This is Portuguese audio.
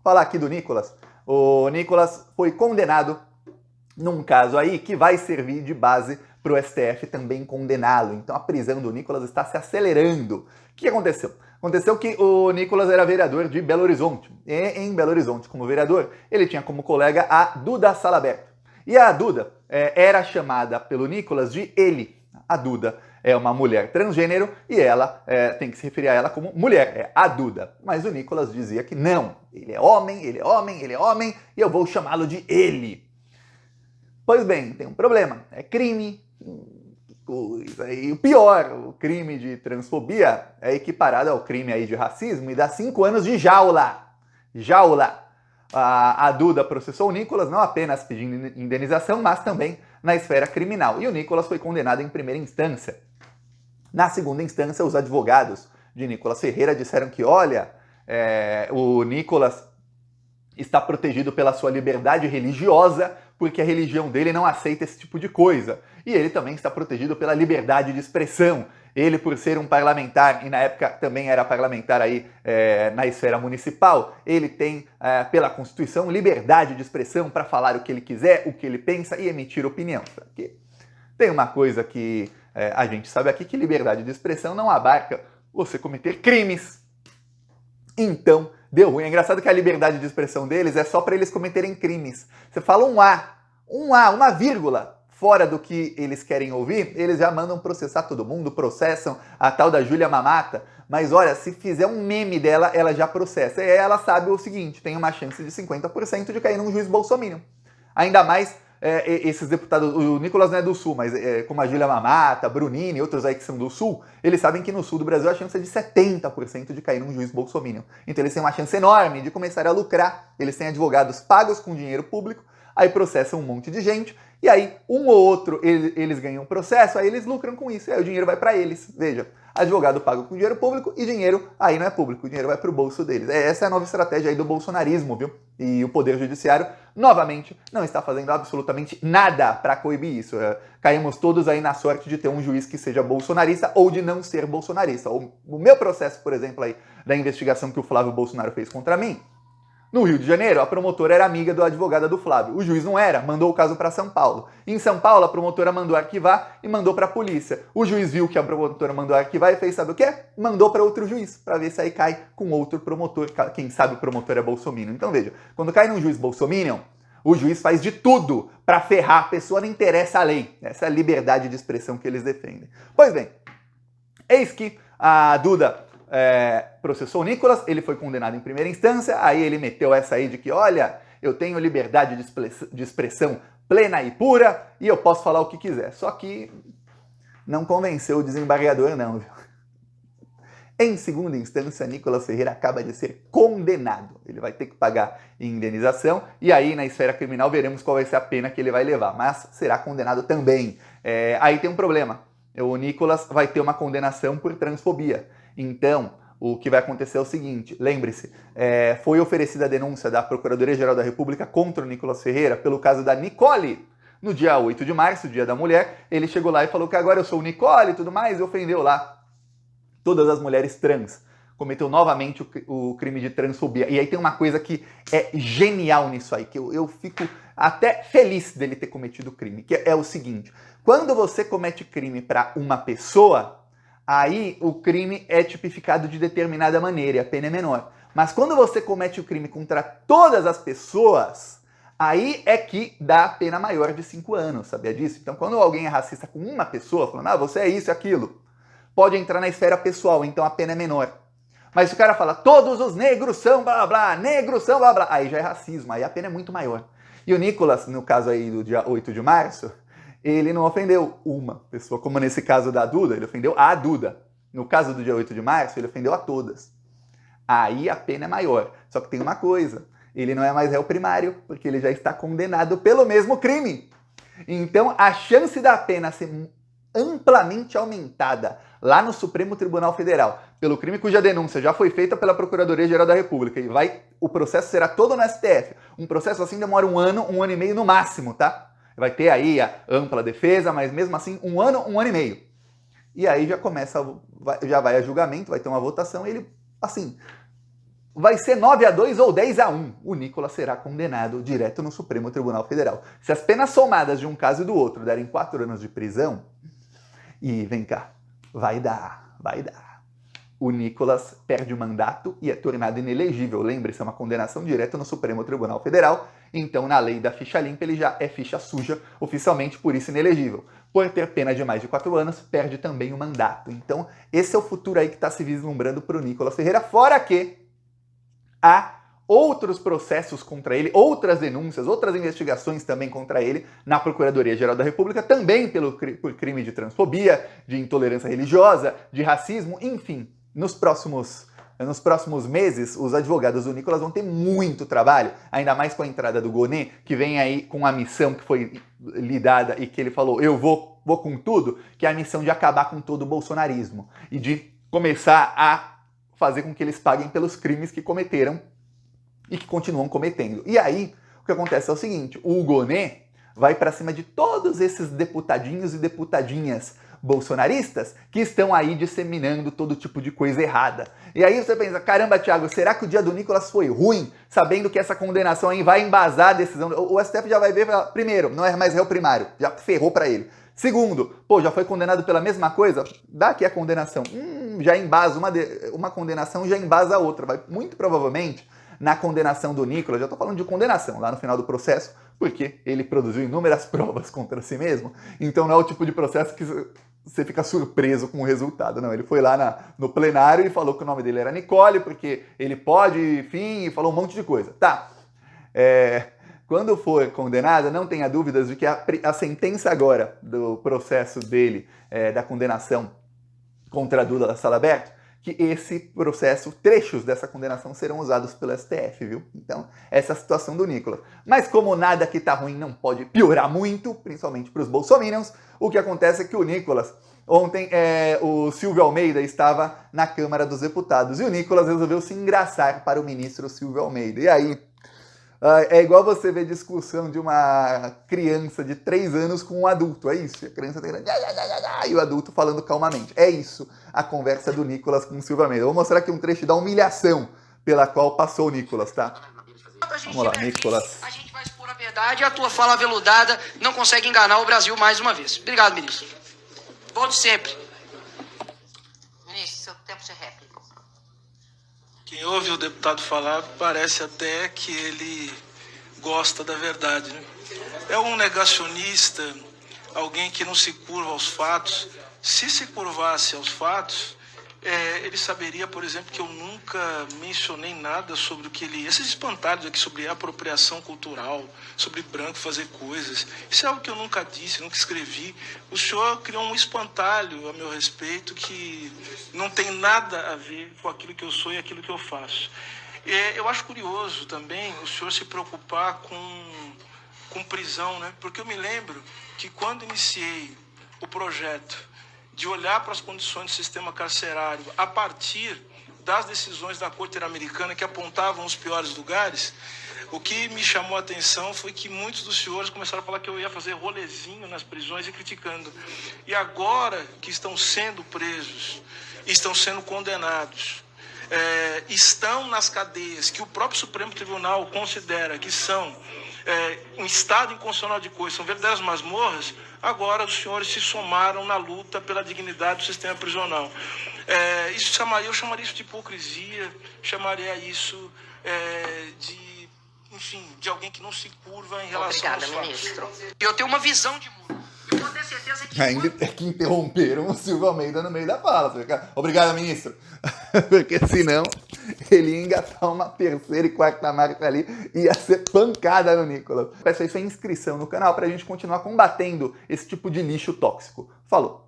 falar aqui do Nicolas. O Nicolas foi condenado num caso aí que vai servir de base para o STF também condená-lo. Então a prisão do Nicolas está se acelerando. O que aconteceu? Aconteceu que o Nicolas era vereador de Belo Horizonte. E em Belo Horizonte, como vereador, ele tinha como colega a Duda Salabert. E a Duda era chamada pelo Nicolas de ele. A Duda é uma mulher transgênero e ela tem que se referir a ela como mulher, é a Duda. Mas o Nicolas dizia que não, ele é homem, ele é homem, ele é homem e eu vou chamá-lo de ele. Pois bem, tem um problema, é crime, coisa. E o pior, o crime de transfobia é equiparado ao crime aí de racismo e dá 5 anos de jaula. Jaula. A Duda processou o Nicolas não apenas pedindo indenização, mas também na esfera criminal. E o Nicolas foi condenado em primeira instância. Na segunda instância, os advogados de Nicolas Ferreira disseram que, olha, o Nicolas está protegido pela sua liberdade religiosa, porque a religião dele não aceita esse tipo de coisa. E ele também está protegido pela liberdade de expressão. Ele, por ser um parlamentar, e na época também era parlamentar aí na esfera municipal, ele tem, pela Constituição, liberdade de expressão para falar o que ele quiser, o que ele pensa e emitir opinião. Porque tem uma coisa que a gente sabe aqui, que liberdade de expressão não abarca você cometer crimes. Então, deu ruim. É engraçado que a liberdade de expressão deles é só para eles cometerem crimes. Você fala uma vírgula fora do que eles querem ouvir, eles já mandam processar todo mundo, processam a tal da Júlia Mamata, mas olha, se fizer um meme dela, ela já processa. E ela sabe o seguinte, tem uma chance de 50% de cair num juiz bolsominion. Ainda mais esses deputados, o Nicolas não é do Sul, mas como a Júlia Mamata, Brunini e outros aí que são do Sul, eles sabem que no Sul do Brasil a chance é de 70% de cair num juiz bolsominion. Então eles têm uma chance enorme de começar a lucrar, eles têm advogados pagos com dinheiro público, aí processam um monte de gente, e aí um ou outro eles ganham processo, aí eles lucram com isso, e aí o dinheiro vai para eles. Veja, advogado pago com dinheiro público e dinheiro aí não é público, o dinheiro vai para o bolso deles. Essa é a nova estratégia aí do bolsonarismo, viu? E o Poder Judiciário, novamente, não está fazendo absolutamente nada para coibir isso. Caímos todos aí na sorte de ter um juiz que seja bolsonarista ou de não ser bolsonarista. O meu processo, por exemplo, aí, da investigação que o Flávio Bolsonaro fez contra mim, no Rio de Janeiro, a promotora era amiga do advogado do Flávio. O juiz não era, mandou o caso para São Paulo. Em São Paulo, a promotora mandou arquivar e mandou para a polícia. O juiz viu que a promotora mandou arquivar e fez, sabe o quê? Mandou para outro juiz, para ver se aí cai com outro promotor. Quem sabe o promotor é bolsominion. Então veja, quando cai num juiz bolsominion, o juiz faz de tudo para ferrar a pessoa, não interessa a lei. Essa é a liberdade de expressão que eles defendem. Pois bem, eis que a Duda processou o Nicolas, ele foi condenado em primeira instância, aí ele meteu essa aí de que, olha, eu tenho liberdade de expressão plena e pura e eu posso falar o que quiser. Só que não convenceu o desembargador não, viu? Em segunda instância, Nicolas Ferreira acaba de ser condenado. Ele vai ter que pagar indenização e aí na esfera criminal veremos qual vai ser a pena que ele vai levar, mas será condenado também. Aí tem um problema, o Nicolas vai ter uma condenação por transfobia. Então, o que vai acontecer é o seguinte, lembre-se, foi oferecida a denúncia da Procuradoria-Geral da República contra o Nicolas Ferreira pelo caso da Nicole. No dia 8 de março, dia da mulher, ele chegou lá e falou que agora eu sou o Nicole e tudo mais, e ofendeu lá todas as mulheres trans. Cometeu novamente o crime de transfobia. E aí tem uma coisa que é genial nisso aí, que eu fico até feliz dele ter cometido o crime, que é o seguinte, quando você comete crime para uma pessoa, aí o crime é tipificado de determinada maneira e a pena é menor. Mas quando você comete o crime contra todas as pessoas, aí é que dá a pena maior de 5 anos, sabia disso? Então quando alguém é racista com uma pessoa, falando, você é isso e aquilo, pode entrar na esfera pessoal, então a pena é menor. Mas se o cara fala, todos os negros são blá blá, negros são blá blá, aí já é racismo, aí a pena é muito maior. E o Nicolas, no caso aí do dia 8 de março, ele não ofendeu uma pessoa, como nesse caso da Duda, ele ofendeu a Duda. No caso do dia 8 de março, ele ofendeu a todas. Aí a pena é maior. Só que tem uma coisa, ele não é mais réu primário, porque ele já está condenado pelo mesmo crime. Então a chance da pena ser amplamente aumentada lá no Supremo Tribunal Federal, pelo crime cuja denúncia já foi feita pela Procuradoria-Geral da República, e o processo será todo no STF. Um processo assim demora um ano e meio no máximo, tá? Vai ter aí a ampla defesa, mas mesmo assim, um ano e meio. E aí já começa, já vai a julgamento, vai ter uma votação, e ele, assim, vai ser 9-2 ou 10-1. O Nicolas será condenado direto no Supremo Tribunal Federal. Se as penas somadas de um caso e do outro derem 4 anos de prisão, e vem cá, vai dar. O Nicolas perde o mandato e é tornado inelegível. Lembre-se, é uma condenação direta no Supremo Tribunal Federal, então na lei da ficha limpa ele já é ficha suja, oficialmente, por isso inelegível. Por ter pena de mais de 4 anos, perde também o mandato. Então esse é o futuro aí que está se vislumbrando para o Nicolas Ferreira, fora que há outros processos contra ele, outras denúncias, outras investigações também contra ele na Procuradoria-Geral da República, também por crime de transfobia, de intolerância religiosa, de racismo, enfim. Nos próximos meses, os advogados do Nicolas vão ter muito trabalho, ainda mais com a entrada do Gonê, que vem aí com a missão que foi lhe dada e que ele falou, eu vou com tudo, que é a missão de acabar com todo o bolsonarismo e de começar a fazer com que eles paguem pelos crimes que cometeram e que continuam cometendo. E aí, o que acontece é o seguinte, o Gonê vai para cima de todos esses deputadinhos e deputadinhas bolsonaristas que estão aí disseminando todo tipo de coisa errada. E aí você pensa, caramba, Thiago, será que o dia do Nicolas foi ruim, sabendo que essa condenação aí vai embasar a decisão? O STF já vai ver, primeiro, não é mais réu primário, já ferrou para ele. Segundo, pô, já foi condenado pela mesma coisa? Dá aqui a condenação. Já embasa, uma condenação já embasa a outra. Vai muito provavelmente na condenação do Nicolas, já estou falando de condenação lá no final do processo, porque ele produziu inúmeras provas contra si mesmo, então não é o tipo de processo que você fica surpreso com o resultado, não. Ele foi lá no plenário e falou que o nome dele era Nicole, porque ele pode, enfim, e falou um monte de coisa. Tá, quando for condenado, não tenha dúvidas de que a sentença agora do processo dele, da condenação contra a Duda Salabert, que esse processo, trechos dessa condenação serão usados pelo STF, viu? Então, essa é a situação do Nicolas. Mas como nada que tá ruim não pode piorar muito, principalmente para os bolsominions, o que acontece é que o Nicolas, ontem o Silvio Almeida estava na Câmara dos Deputados e o Nicolas resolveu se engraçar para o ministro Silvio Almeida. E aí, é igual você ver discussão de uma criança de 3 anos com um adulto, é isso? A criança tem e o adulto falando calmamente. É isso a conversa do Nicolas com o Silvio Almeida. Vou mostrar aqui um trecho da humilhação pela qual passou o Nicolas, tá? Vamos lá, Nicolas. A gente vai expor a verdade e a tua fala veludada não consegue enganar o Brasil mais uma vez. Obrigado, ministro. Volte sempre. Ministro, seu tempo de réplica. Quem ouve o deputado falar parece até que ele gosta da verdade, né? É um negacionista, alguém que não se curva aos fatos. Se se curvasse aos fatos, ele saberia, por exemplo, que eu nunca mencionei nada sobre o que ele... Esses espantalhos aqui sobre apropriação cultural, sobre branco fazer coisas. Isso é algo que eu nunca disse, nunca escrevi. O senhor criou um espantalho a meu respeito que não tem nada a ver com aquilo que eu sou e aquilo que eu faço. Eu acho curioso também o senhor se preocupar com prisão, né? Porque eu me lembro que quando iniciei o projeto de olhar para as condições do sistema carcerário a partir das decisões da Corte Interamericana que apontavam os piores lugares, o que me chamou a atenção foi que muitos dos senhores começaram a falar que eu ia fazer rolezinho nas prisões e criticando. E agora que estão sendo presos, estão sendo condenados, estão nas cadeias que o próprio Supremo Tribunal considera que são um estado inconstitucional de coisas, são verdadeiras masmorras, agora os senhores se somaram na luta pela dignidade do sistema prisional. Eu chamaria isso de hipocrisia, chamaria isso de alguém que não se curva em relação aos fatos. Ministro. Eu tenho uma visão de mundo. Eu vou ter certeza que... Ainda é que interromperam o Silvio Almeida no meio da fala. Obrigado, ministro. Porque senão ele ia engatar uma terceira e quarta marca ali e ia ser pancada no Nicolas. Peço aí sua inscrição no canal pra gente continuar combatendo esse tipo de lixo tóxico. Falou!